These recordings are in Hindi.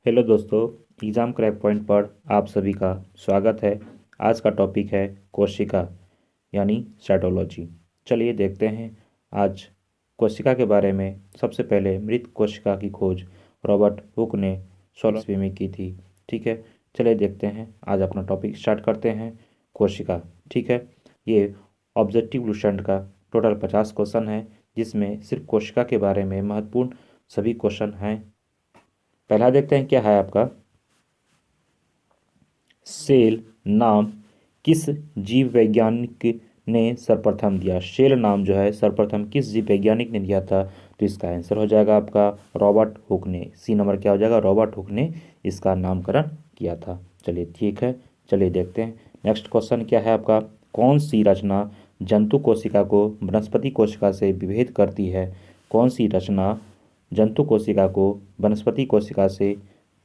हेलो दोस्तों, एग्ज़ाम क्रैक पॉइंट पर आप सभी का स्वागत है। आज का टॉपिक है कोशिका यानी साइटोलॉजी। चलिए देखते हैं आज कोशिका के बारे में। सबसे पहले मृत कोशिका की खोज रॉबर्ट हुक ने 16वीं में की थी। ठीक है, चलिए देखते हैं। आज अपना टॉपिक स्टार्ट करते हैं। कोशिका, ठीक है, ये ऑब्जेक्टिव लुसेंट का टोटल 50 क्वेश्चन है, जिसमें सिर्फ कोशिका के बारे में महत्वपूर्ण सभी क्वेश्चन हैं। पहला देखते हैं क्या है आपका। सेल नाम किस जीव वैज्ञानिक ने सर्वप्रथम दिया। सेल नाम जो है सर्वप्रथम किस जीव वैज्ञानिक ने दिया था, तो इसका आंसर हो जाएगा आपका रॉबर्ट हुक ने। सी नंबर क्या हो जाएगा, रॉबर्ट हुक ने इसका नामकरण किया था। चलिए ठीक है, चलिए देखते हैं। नेक्स्ट क्वेश्चन क्या है आपका। कौन सी रचना जंतु कोशिका को वनस्पति कोशिका से विभेद करती है। कौन सी रचना जंतु कोशिका को वनस्पति कोशिका से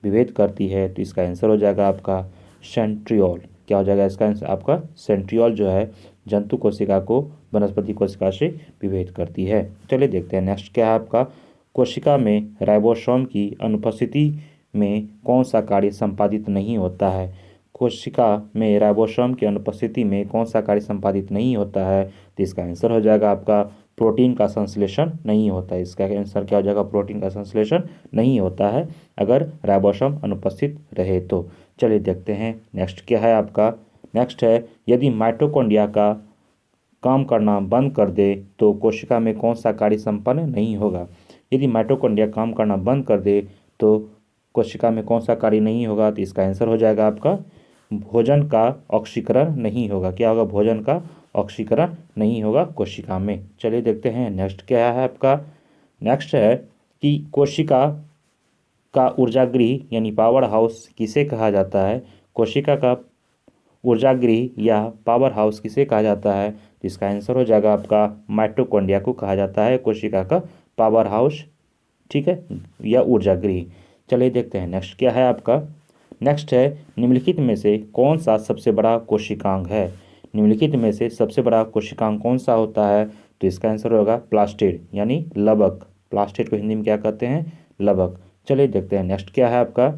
विभेद करती है, तो इसका आंसर हो जाएगा आपका सेंट्रियोल। क्या हो जाएगा इसका आंसर आपका, सेंट्रियोल जो है जंतु कोशिका को वनस्पति कोशिका से विभेद करती है। चलिए देखते हैं नेक्स्ट क्या है आपका। कोशिका में राइबोसोम की अनुपस्थिति में कौन सा कार्य संपादित नहीं होता है। कोशिका में राइबोसोम की अनुपस्थिति में कौन सा कार्य संपादित नहीं होता है, तो इसका आंसर हो जाएगा आपका प्रोटीन का संश्लेषण नहीं होता है। इसका आंसर क्या हो जाएगा, प्रोटीन का संश्लेषण नहीं होता है अगर राइबोसोम अनुपस्थित रहे तो। चलिए देखते हैं नेक्स्ट क्या है आपका। नेक्स्ट है, यदि माइटोकॉन्ड्रिया का काम करना बंद कर दे तो कोशिका में कौन सा कार्य संपन्न नहीं होगा। यदि माइटोकॉन्ड्रिया काम करना बंद कर दे तो कोशिका में कौन सा कार्य नहीं होगा, तो इसका आंसर हो जाएगा आपका भोजन का ऑक्सीकरण नहीं होगा। क्या होगा, भोजन का ऑक्सीकरण नहीं होगा कोशिका में। चलिए देखते हैं नेक्स्ट क्या है आपका। नेक्स्ट है कि कोशिका का ऊर्जागृह यानी पावर हाउस किसे कहा जाता है। कोशिका का ऊर्जागृह या पावर हाउस किसे कहा जाता है, तो इसका आंसर हो जाएगा आपका माइटोकॉन्ड्रिया को कहा जाता है कोशिका का पावर हाउस, ठीक है, या ऊर्जागृह। चलिए देखते हैं नेक्स्ट क्या है आपका। नेक्स्ट है, निम्नलिखित में से कौन सा सबसे बड़ा कोशिकांग है। निम्नलिखित में से सबसे बड़ा कोशिकांग कौन सा होता है, तो इसका आंसर होगा प्लास्टिड यानी लवक। प्लास्टिड को हिंदी में क्या कहते हैं, लवक। चलिए देखते हैं नेक्स्ट क्या है आपका।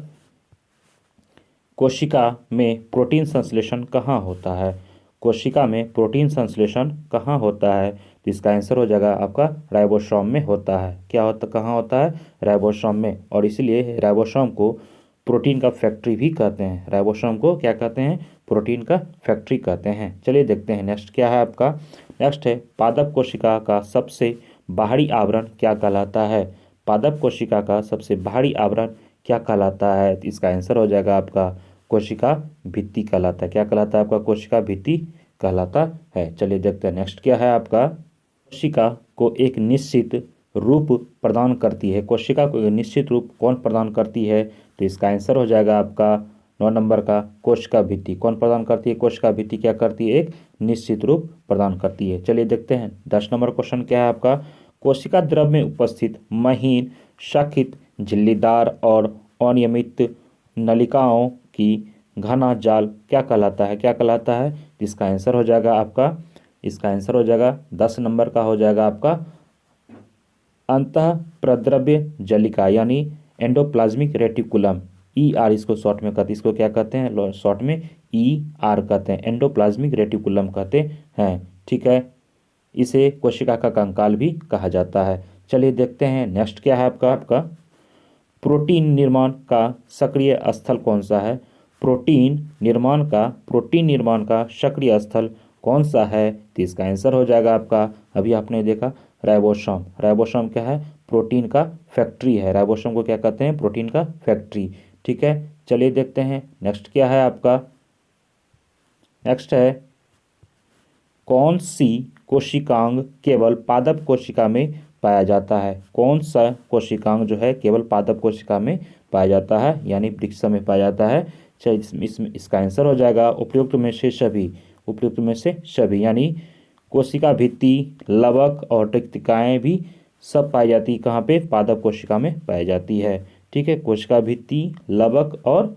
कोशिका में प्रोटीन संश्लेषण कहाँ होता है। कोशिका में प्रोटीन संश्लेषण कहाँ होता है, तो इसका आंसर हो जाएगा आपका राइबोसोम में होता है। क्या होता, कहाँ होता है, राइबोसोम में। और इसलिए राइबोसोम को प्रोटीन का फैक्ट्री भी कहते हैं। राइबोसोम को क्या कहते हैं, प्रोटीन का फैक्ट्री कहते हैं। चलिए देखते हैं नेक्स्ट क्या है आपका। नेक्स्ट है, पादप कोशिका का सबसे बाहरी आवरण क्या कहलाता है। पादप कोशिका का सबसे बाहरी आवरण क्या कहलाता है, तो इसका आंसर हो जाएगा आपका कोशिका भित्ति कहलाता है। क्या कहलाता है आपका, कोशिका भित्ति कहलाता है। चलिए देखते हैं नेक्स्ट क्या है आपका। कोशिका को एक निश्चित रूप प्रदान करती है। कोशिका को एक निश्चित रूप कौन प्रदान करती है, तो इसका आंसर हो जाएगा आपका 9 नंबर का कोशिका भित्ति। कौन प्रदान करती है, कोशिका भित्ति क्या करती है, एक निश्चित रूप प्रदान करती है। चलिए देखते हैं 10 नंबर क्वेश्चन क्या है आपका। कोशिका द्रव में उपस्थित महीन सखित झिल्लीदार और अनियमित नलिकाओं की घना जाल क्या कहलाता है। क्या कहलाता है, इसका आंसर हो जाएगा आपका, इसका आंसर हो जाएगा 10 नंबर का हो जाएगा आपका अंतः प्रद्रव्य जलिका यानी एंडोप्लाज्मिक रेटिकुलम। ई आर इसको शॉर्ट में कहते हैं। इसको क्या कहते हैं, शॉर्ट में ई आर कहते हैं, एंडोप्लाज्मिक रेटिकुलम कहते हैं। ठीक है, इसे कोशिका का कंकाल भी कहा जाता है। चलिए देखते हैं नेक्स्ट क्या है आपका। प्रोटीन निर्माण का सक्रिय स्थल कौन सा है। प्रोटीन निर्माण का सक्रिय स्थल कौन सा है, तो इसका आंसर हो जाएगा आपका, अभी आपने देखा, राइबोसोम। राइबोसोम क्या है, प्रोटीन का फैक्ट्री है। राइबोसोम को क्या कहते हैं, प्रोटीन का फैक्ट्री। ठीक है, चलिए देखते हैं नेक्स्ट क्या है आपका। नेक्स्ट है, कौन सी कोशिकांग केवल पादप कोशिका में पाया जाता है। कौन सा कोशिकांग जो है केवल पादप कोशिका में पाया जाता है यानी वृक्ष में पाया जाता है। इसमें इसका आंसर हो जाएगा उपयुक्त में से सभी। उपयुक्त में से सभी यानी कोशिका भित्ति, लवक और रिक्तिकाएँ भी सब पाई जाती है कहाँ पे, पादप कोशिका में पाई जाती है। ठीक है, कोशिका भित्ति, लवक और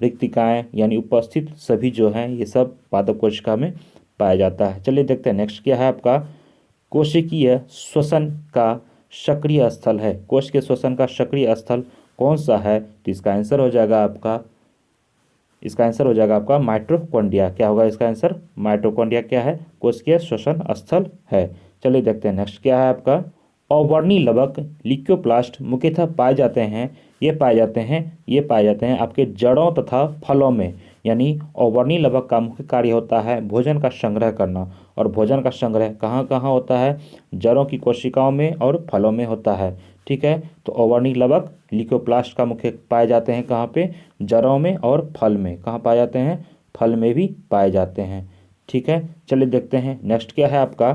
रिक्तिकाएँ यानी उपस्थित सभी जो हैं ये सब पादप कोशिका में पाया जाता है। चलिए देखते हैं नेक्स्ट क्या है आपका। कोशिकीय श्वसन का सक्रिय स्थल है। कोश के श्वसन का सक्रिय स्थल कौन सा है? तो इसका आंसर हो जाएगा आपका माइटोकॉन्ड्रिया। क्या होगा इसका आंसर? माइटोकॉन्ड्रिया क्या है? कोशिकीय श्वसन स्थल है। चलिए देखते हैं नेक्स्ट क्या है आपका। अवर्णी लवक लिक्योप्लास्ट मुख्यतः पाए जाते हैं, ये पाए जाते हैं आपके जड़ों तथा फलों में। यानी अवर्णी लवक का मुख्य कार्य होता है भोजन का संग्रह करना, और भोजन का संग्रह कहाँ कहाँ होता है? जड़ों की कोशिकाओं में और फलों में होता है। ठीक है, तो अवर्णी लवक लिक्योप्लास्ट का मुख्य पाए जाते हैं कहाँ पे? जड़ों में और फल में। कहाँ पाए जाते हैं? फल में भी पाए जाते हैं। ठीक है, चलिए देखते हैं नेक्स्ट क्या है आपका।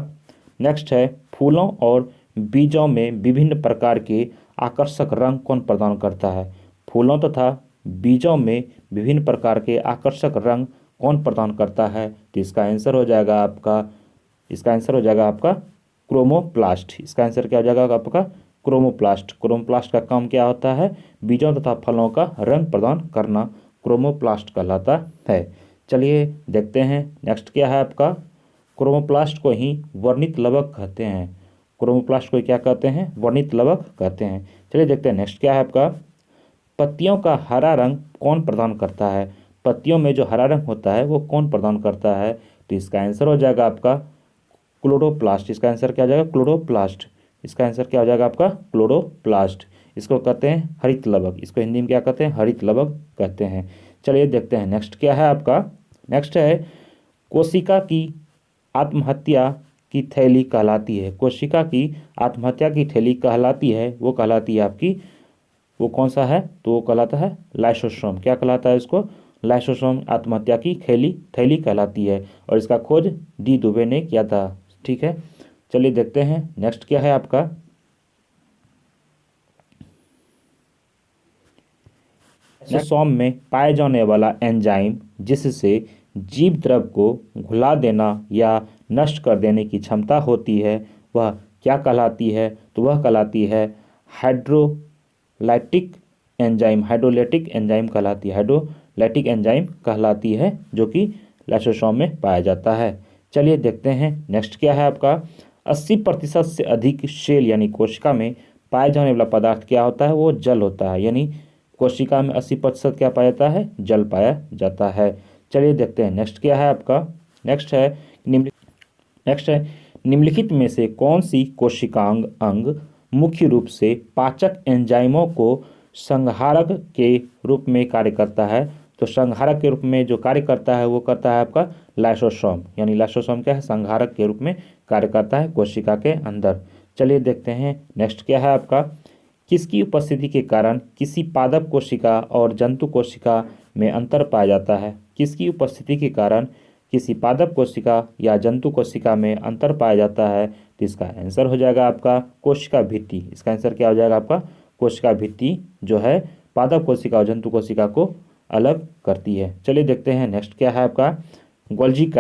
नेक्स्ट है फूलों और बीजों में विभिन्न प्रकार के आकर्षक रंग कौन प्रदान करता है? फूलों तथा बीजों में विभिन्न प्रकार के आकर्षक रंग कौन प्रदान करता है? तो इसका आंसर हो जाएगा आपका क्रोमोप्लास्ट। इसका आंसर क्या हो जाएगा आपका? क्रोमोप्लास्ट। क्रोमोप्लास्ट का काम क्या होता है? बीजों तथा फलों का रंग प्रदान करना क्रोमोप्लास्ट कहलाता है। चलिए देखते हैं नेक्स्ट क्या है आपका। क्रोमोप्लास्ट को ही वर्णित लवक कहते हैं। क्रोमोप्लास्ट को क्या कहते हैं? वर्णित लवक कहते हैं। चलिए देखते हैं नेक्स्ट क्या है आपका। पत्तियों का हरा रंग कौन प्रदान करता है? पत्तियों में जो हरा रंग होता है वो कौन प्रदान करता है? तो इसका आंसर हो जाएगा आपका क्लोरोप्लास्ट। इसका आंसर क्या हो जाएगा? क्लोरोप्लास्ट। इसका आंसर क्या हो जाएगा आपका? क्लोरोप्लास्ट। इसको कहते हैं हरित लवक। इसको हिंदी में क्या कहते हैं? हरित लवक कहते हैं। चलिए देखते हैं नेक्स्ट क्या है आपका। नेक्स्ट है कोशिका की आत्महत्या की थैली कहलाती है। कोशिका की आत्महत्या की थैली कहलाती है, वो कहलाती है आपकी, वो कौन सा है? तो वो कहलाता है लाइसोसोम। क्या कहलाता है इसको? लाइसोसोम आत्महत्या की थैली कहलाती है, और इसका खोज डी दुबे ने किया था। ठीक है, चलिए देखते हैं नेक्स्ट क्या है आपका। लाइसोसोम में पाए जाने वाला एंजाइम जिससे जीव द्रव को घुला देना या नष्ट कर देने की क्षमता होती है, वह क्या कहलाती है? तो वह कहलाती है हाइड्रोलाइटिक एंजाइम कहलाती है, जो कि लाइसोसोम में पाया जाता है। चलिए देखते हैं नेक्स्ट क्या है आपका। 80% से अधिक सेल यानी कोशिका में पाए जाने वाला पदार्थ क्या होता है? वो जल होता है। यानी कोशिका में 80% क्या पाया जाता है? जल पाया जाता है। चलिए देखते हैं नेक्स्ट क्या है आपका। नेक्स्ट है निम्नलिखित में से कौन सी कोशिकांग अंग मुख्य रूप से पाचक एंजाइमों को संहारक के रूप में कार्य करता है? तो संहारक के रूप में जो कार्य करता है वो करता है आपका लाइसोसोम। यानी लाइसोसोम क्या है? संहारक के रूप में कार्य करता है कोशिका के अंदर। चलिए देखते हैं नेक्स्ट क्या है आपका। किसकी उपस्थिति के कारण किसी पादप कोशिका और जंतु कोशिका में अंतर पाया जाता है? किसकी उपस्थिति के कारण किसी पादप कोशिका या जंतु कोशिका में अंतर पाया जाता है? तो इसका आंसर हो जाएगा आपका कोशिका भित्ति। इसका आंसर क्या हो जाएगा आपका? कोशिका भित्ति जो है पादप कोशिका और जंतु कोशिका को अलग करती है। चलिए देखते हैं नेक्स्ट क्या है आपका। गोल्जी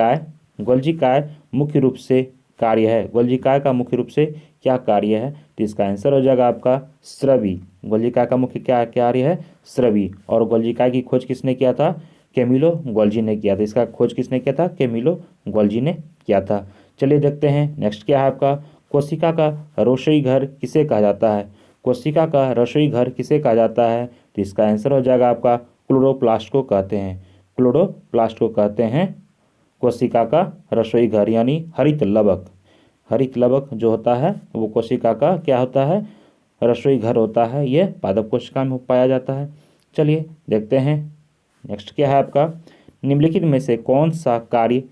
मुख्य रूप से कार्य है। गोल्जी का मुख्य रूप से क्या कार्य है? तो इसका आंसर हो जाएगा आपका स्रवी। गोल्जी का मुख्य क्या कार्य है? स्रवी। और गोल्जी की खोज किसने किया था? कैमिलो गोल्जी ने किया था। इसका खोज किसने किया था? कैमिलो गोल्जी ने किया था। चलिए देखते हैं नेक्स्ट क्या है आपका। कोशिका का रसोई घर किसे कहा जाता है? कोशिका का रसोई घर किसे कहा जाता है? तो इसका आंसर हो जाएगा आपका क्लोरोप्लास्ट को कहते हैं। क्लोरोप्लास्ट को कहते हैं कोशिका का रसोई घर, यानी हरित लवक। हरित लवक जो होता है वो कोशिका का क्या होता है? रसोई घर होता है। ये पादप कोशिका में पाया जाता है। चलिए देखते हैं नेक्स्ट क्या है आपका। निम्नलिखित में से कौन सा कार्य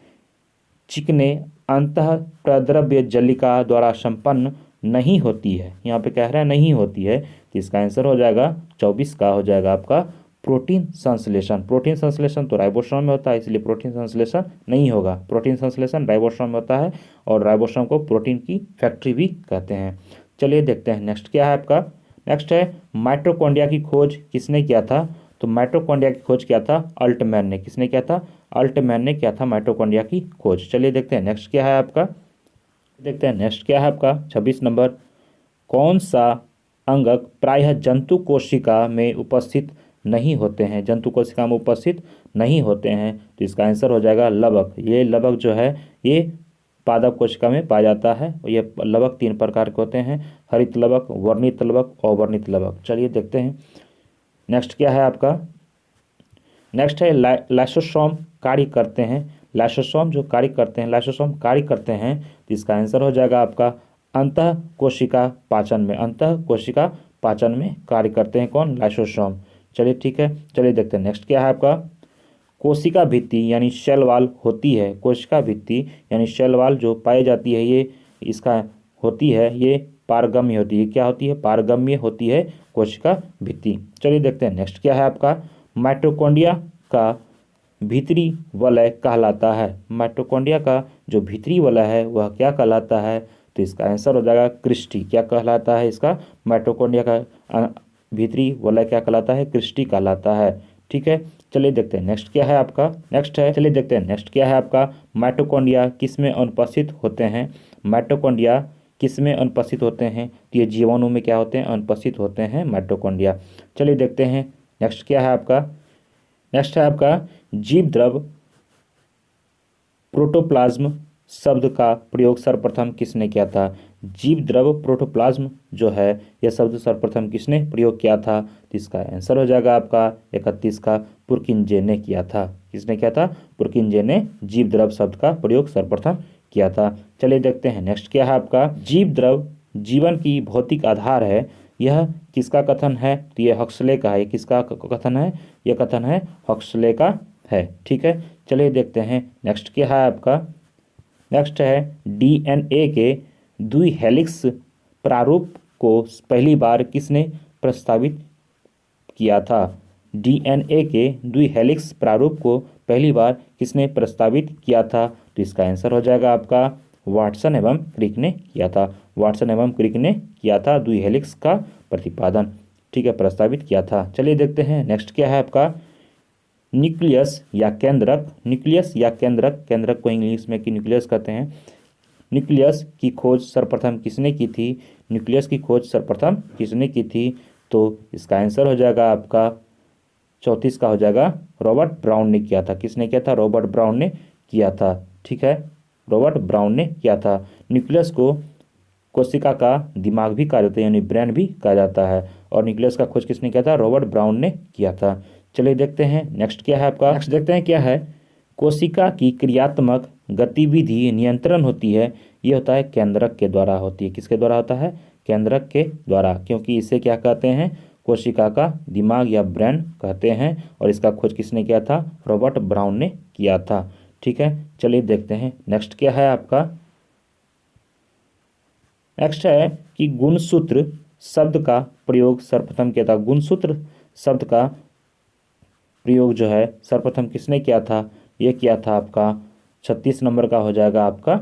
चिकने अंतः प्रद्रव्य जलिका द्वारा संपन्न नहीं होती है? यहाँ पे कह रहा है नहीं होती है, तो इसका आंसर हो जाएगा 24 का हो जाएगा आपका प्रोटीन संश्लेषण। प्रोटीन संश्लेषण तो राइबोसोम में होता है, इसलिए प्रोटीन संश्लेषण नहीं होगा। प्रोटीन संश्लेषण राइबोसोम में होता है, और राइबोसोम को प्रोटीन की फैक्ट्री भी कहते हैं। चलिए देखते हैं नेक्स्ट क्या है आपका। नेक्स्ट है माइटोकॉन्ड्रिया की खोज किसने किया था? तो माइटोकॉन्ड्रिया की खोज किया था अल्टमैन ने। किसने किया था? अल्टमैन ने किया था माइटोकॉन्ड्रिया की खोज। चलिए देखते हैं नेक्स्ट क्या है आपका। देखते हैं नेक्स्ट क्या है आपका 26 नंबर। कौन सा अंगक प्रायः जंतु कोशिका में उपस्थित नहीं होते हैं? जंतु कोशिका में उपस्थित नहीं होते हैं, तो इसका आंसर हो जाएगा लवक। ये लवक जो है ये पादप कोशिका में पाया जाता है। ये लवक 3 प्रकार के होते हैं: हरित लवक, वर्णित लवक, अवर्णित लवक। चलिए देखते हैं नेक्स्ट क्या है आपका, नेक्स्ट है लाइसोसोम कार्य करते हैं। लाइसोसोम जो कार्य करते हैं, लाइसोसोम कार्य करते हैं, तो इसका आंसर हो जाएगा आपका अंतः कोशिका पाचन में। अंतः कोशिका पाचन में कार्य करते हैं कौन, लाइसोसोम। चलिए ठीक है, चलिए देखते हैं नेक्स्ट क्या है आपका, कोशिका भित्ति यानी सेल वॉल होती है। कोशिका भित्ति यानी सेल वॉल जो पाई जाती है, ये इसका होती है, ये पारगम्य होती है। क्या होती है, पारगम्य होती है कोशिका भित्ति। चलिए देखते हैं नेक्स्ट क्या है आपका, माइटोकॉन्ड्रिया का भीतरी वलय कहलाता है। माइटोकॉन्ड्रिया का जो भीतरी वलय है वह क्या कहलाता है, तो इसका आंसर हो जाएगा क्रिस्टी। क्या कहलाता है इसका, माइटोकॉन्ड्रिया का भीतरी वलय क्या कहलाता है, क्रिस्टी कहलाता है। ठीक है, चलिए देखते हैं नेक्स्ट क्या है आपका, नेक्स्ट है, चलिए देखते हैं नेक्स्ट क्या है आपका, माइटोकॉन्ड्रिया किसमें अनुपस्थित होते हैं। माइटोकॉन्ड्रिया किसमें अनुपस्थित होते हैं, तो ये जीवाणु में क्या होते हैं, अनुपस्थित होते हैं माइटोकॉन्ड्रिया। चलिए देखते हैं नेक्स्ट क्या है आपका, नेक्स्ट है आपका जीव द्रव प्रोटोप्लाज्म शब्द का प्रयोग सर्वप्रथम किसने किया था। जीव द्रव प्रोटोप्लाज्म जो है यह शब्द सर्वप्रथम किसने प्रयोग किया था, तो इसका आंसर हो जाएगा आपका 31 का पुरकिंजे ने किया था। किसने किया था, पुरकिंजे ने जीव द्रव शब्द का प्रयोग सर्वप्रथम किया था। चलिए देखते हैं नेक्स्ट क्या है आपका, जीव द्रव जीवन की भौतिक आधार है, यह किसका कथन है, तो यह हक्सले का है। ये किसका कथन है, यह कथन है हक्सले का है। ठीक है, चलिए देखते हैं नेक्स्ट क्या है आपका, नेक्स्ट है डीएनए के द्विहेलिक्स प्रारूप को पहली बार किसने प्रस्तावित किया था। डीएनए के द्विहेलिक्स प्रारूप को पहली बार किसने प्रस्तावित किया था, तो इसका आंसर हो जाएगा आपका वाटसन एवं क्रिक ने किया था। वाटसन एवं क्रिक ने किया था द्विहेलिक्स का प्रतिपादन, ठीक है, प्रस्तावित किया था। चलिए देखते हैं नेक्स्ट क्या है आपका, न्यूक्लियस या केंद्रक। न्यूक्लियस या केंद्रक, केंद्रक को इंग्लिश में कि न्यूक्लियस कहते हैं। न्यूक्लियस की खोज सर्वप्रथम किसने की थी, न्यूक्लियस की खोज सर्वप्रथम किसने की थी, तो इसका आंसर हो जाएगा आपका 34 का हो जाएगा रॉबर्ट ब्राउन ने किया था। किसने किया था, रॉबर्ट ब्राउन ने किया था। ठीक है, रॉबर्ट ब्राउन ने किया था। न्यूक्लियस को कोशिका का दिमाग भी कहा जाता है, यानी ब्रेन भी कहा जाता है, और न्यूक्लियस का खोज किसने किया था, रॉबर्ट ब्राउन ने किया था। चलिए देखते हैं नेक्स्ट क्या है आपका, नेक्स्ट देखते हैं क्या है, कोशिका की क्रियात्मक गतिविधि नियंत्रण होती है, ये होता है केंद्रक के द्वारा होती है। किसके द्वारा होता है, केंद्रक के द्वारा, क्योंकि इसे क्या कहते हैं, कोशिका का दिमाग या ब्रेन कहते हैं, और इसका खोज किसने किया था, रॉबर्ट ब्राउन ने किया था। ठीक है, चलिए देखते हैं नेक्स्ट क्या है आपका, नेक्स्ट है कि गुणसूत्र शब्द का प्रयोग सर्वप्रथम किया था। गुणसूत्र शब्द का प्रयोग जो है सर्वप्रथम किसने किया था, ये किया था आपका 36 नंबर का हो जाएगा आपका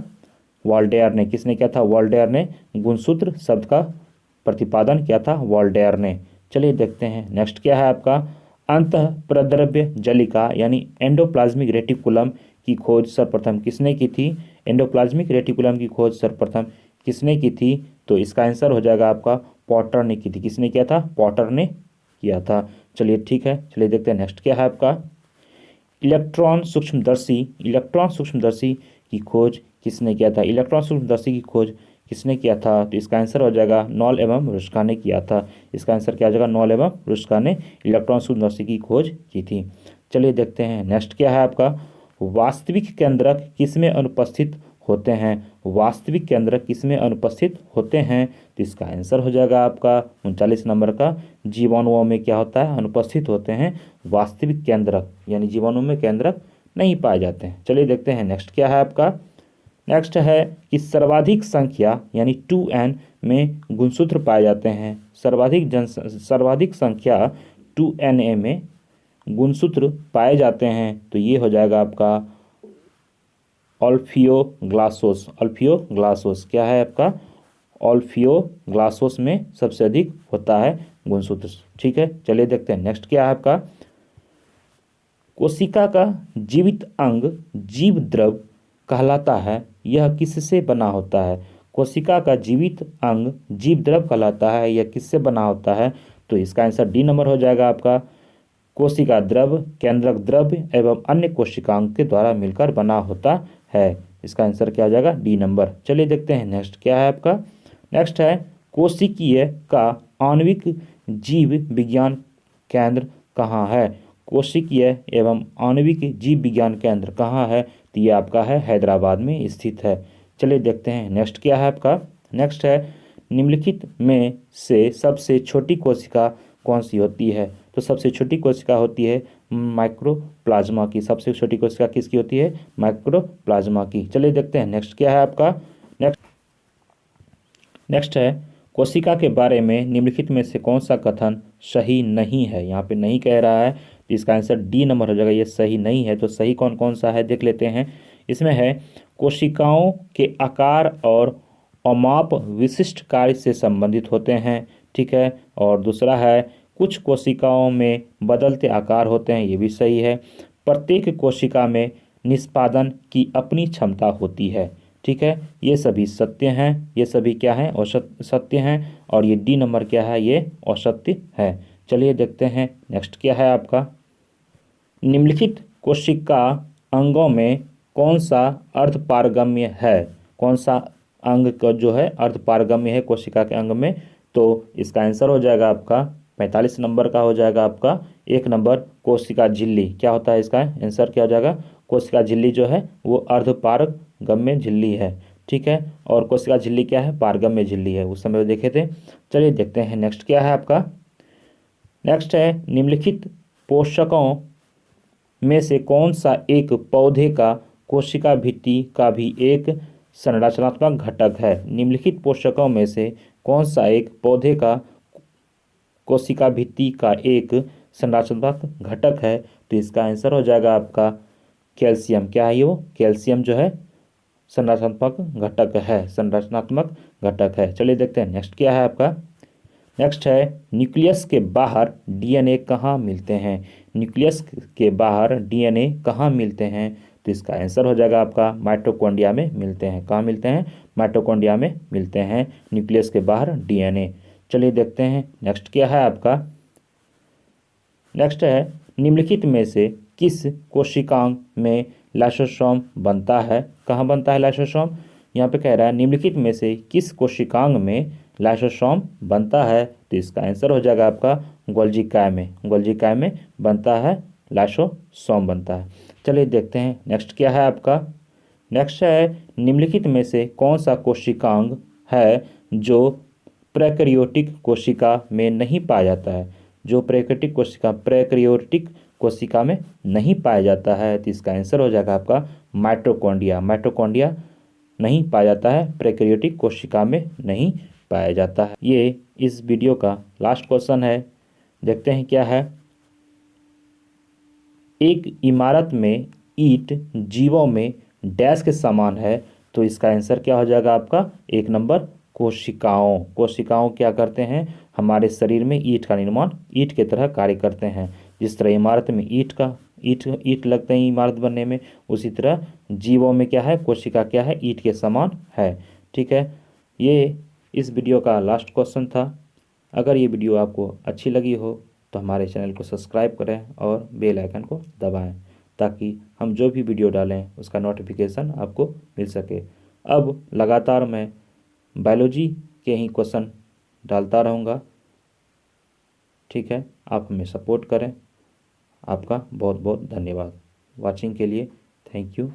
वॉल्टेयर ने। किसने किया था, वॉल्टेयर ने गुणसूत्र शब्द का प्रतिपादन किया था, वॉल्टेयर ने। चलिए देखते हैं नेक्स्ट क्या है आपका, अंतः प्रद्रव्य जलिका यानी एंडोप्लाज्मिक रेटिकुलम की खोज सर्वप्रथम किसने की थी। एंडोप्लाज्मिक रेटिकुलम की खोज सर्वप्रथम किसने की थी, तो इसका आंसर हो जाएगा आपका पॉटर ने की थी। किसने किया था, पॉटर ने किया था। चलिए ठीक है, चलिए देखते हैं नेक्स्ट क्या है आपका, इलेक्ट्रॉन सूक्ष्मदर्शी। इलेक्ट्रॉन सूक्ष्मदर्शी की खोज किसने किया था, इलेक्ट्रॉन सूक्ष्मदर्शी की खोज किसने किया था, तो इसका आंसर हो जाएगा नॉल एवं रुस्का ने किया था। इसका आंसर क्या हो जाएगा, नॉल एवं रुस्का ने इलेक्ट्रॉन सूक्ष्मदर्शी की खोज की थी। चलिए देखते हैं नेक्स्ट क्या है आपका, वास्तविक केंद्रक किसमें अनुपस्थित होते हैं। वास्तविक केंद्रक किसमें अनुपस्थित होते हैं, तो इसका आंसर हो जाएगा आपका 39 नंबर का जीवाणुओं में क्या होता है, अनुपस्थित होते हैं वास्तविक केंद्रक, यानी जीवाणु में केंद्रक नहीं पाए जाते हैं। चलिए देखते हैं नेक्स्ट क्या है आपका, नेक्स्ट है कि सर्वाधिक संख्या यानी 2n में गुणसूत्र पाए जाते हैं। सर्वाधिक संख्या 2Na में गुणसूत्र पाए जाते हैं, तो ये हो जाएगा आपका ऑल्फियोग्लासोस। ऑल्फियोग्लासोस क्या है आपका, ऑल्फियोग्लासोस में सबसे अधिक होता है गुणसूत्र। ठीक है, चलिए देखते हैं नेक्स्ट क्या है आपका, कोशिका का जीवित अंग जीव द्रव कहलाता है, यह किससे बना होता है। कोशिका का जीवित अंग जीव द्रव कहलाता है, यह किससे बना होता है, तो इसका आंसर डी नंबर हो जाएगा आपका कोशिका द्रव, केंद्रक द्रव्य एवं अन्य कोशिकांग के द्वारा मिलकर बना होता है। इसका आंसर क्या हो जाएगा, डी नंबर। चलिए देखते हैं नेक्स्ट क्या है आपका, नेक्स्ट है कोशिकीय का आणविक जीव विज्ञान केंद्र कहाँ है? कोशिकीय एवं आणविक जीव विज्ञान केंद्र कहाँ है? तो ये आपका है हैदराबाद में स्थित है। चलिए देखते हैं नेक्स्ट क्या है आपका। नेक्स्ट है निम्नलिखित में से सबसे छोटी कोशिका कौन सी होती है? तो सबसे छोटी कोशिका होती है माइक्रोप्लाज्मा की। सबसे छोटी कोशिका किसकी होती है? माइक्रोप्लाज्मा की। चलिए देखते हैं नेक्स्ट क्या है आपका। नेक्स्ट है कोशिका के बारे में निम्नलिखित में से कौन सा कथन सही नहीं है? यहाँ पे नहीं कह रहा है तो इसका आंसर डी नंबर हो जाएगा। ये सही नहीं है। तो सही कौन कौन सा है देख लेते हैं। इसमें है कोशिकाओं के आकार और अमाप विशिष्ट कार्य से संबंधित होते हैं, ठीक है। और दूसरा है कुछ कोशिकाओं में बदलते आकार होते हैं, ये भी सही है। प्रत्येक कोशिका में निष्पादन की अपनी क्षमता होती है, ठीक है। ये सभी सत्य हैं। ये सभी क्या हैं? सत्य हैं। और ये डी नंबर क्या है? ये असत्य है। चलिए देखते हैं नेक्स्ट क्या है आपका। निम्नलिखित कोशिका अंगों में कौन सा अर्धपारगम्य है? कौन सा अंग का जो है अर्धपारगम्य है कोशिका के अंग में? तो इसका आंसर हो जाएगा आपका 45 नंबर का हो जाएगा आपका 1 नंबर कोशिका झिल्ली। क्या होता है इसका आंसर? क्या हो जाएगा? कोशिका झिल्ली जो है वो अर्धपारगम्य झिल्ली है, ठीक है। और कोशिका झिल्ली क्या है? पारगम्य झिल्ली है, उस समय देखे थे। चलिए देखते हैं नेक्स्ट क्या है आपका। नेक्स्ट है निम्नलिखित पोषकों में से कौन सा एक पौधे का कोशिका भित्ति का भी एक संरचनात्मक घटक है? निम्नलिखित पोषकों में से कौन सा एक पौधे का कोशिका भित्ति का एक संरचनात्मक घटक है? तो इसका आंसर हो जाएगा आपका कैल्शियम। क्या है ये? वो कैल्शियम जो है संरचनात्मक घटक है, संरचनात्मक घटक है। चलिए देखते हैं नेक्स्ट क्या है आपका। नेक्स्ट है न्यूक्लियस के बाहर डीएनए कहाँ मिलते हैं? न्यूक्लियस के बाहर डीएनए कहाँ मिलते हैं? तो इसका आंसर हो जाएगा आपका माइटोकॉन्ड्रिया में मिलते हैं। कहाँ मिलते हैं? माइटोकॉन्ड्रिया में मिलते हैं न्यूक्लियस के बाहर डीएनए। चलिए देखते हैं नेक्स्ट क्या है आपका। नेक्स्ट है निम्नलिखित में से किस कोशिकांग में लाइसोसोम बनता है? कहाँ बनता है लाइसोसोम? यहाँ पे कह रहा है निम्नलिखित में से किस कोशिकांग में लाइसोसोम बनता है? तो इसका आंसर हो जाएगा आपका गोल्गी काय में। गोल्गी काय में बनता है लाइसोसोम बनता है। चलिए देखते हैं नेक्स्ट क्या है आपका। नेक्स्ट है निम्नलिखित में से कौन सा कोशिकांग है जो प्रोकैरियोटिक कोशिका में नहीं पाया जाता है? जो प्रोकैरियोटिक कोशिका में नहीं पाया जाता है, तो इसका आंसर हो जाएगा आपका माइटोकॉन्ड्रिया। माइटोकॉन्ड्रिया नहीं पाया जाता है, प्रोकैरियोटिक कोशिका में नहीं पाया जाता है। ये इस वीडियो का लास्ट क्वेश्चन है, देखते हैं क्या है। एक इमारत में ईंट जीवों में डैश के समान है, तो इसका आंसर क्या हो जाएगा आपका 1 नंबर कोशिकाओं। कोशिकाओं क्या करते हैं? हमारे शरीर में ईंट का निर्माण ईंट के तरह कार्य करते हैं। जिस तरह इमारत में ईंट लगते हैं इमारत बनने में, उसी तरह जीवों में क्या है? कोशिका क्या है? ईंट के समान है, ठीक है। ये इस वीडियो का लास्ट क्वेश्चन था। अगर ये वीडियो आपको अच्छी लगी हो तो हमारे चैनल को सब्सक्राइब करें और बेल आइकन को दबाएं, ताकि हम जो भी वीडियो डालें उसका नोटिफिकेशन आपको मिल सके। अब लगातार मैं बायोलॉजी के ही क्वेश्चन डालता रहूँगा, ठीक है। आप हमें सपोर्ट करें। आपका बहुत बहुत धन्यवाद। वाचिंग के लिए थैंक यू।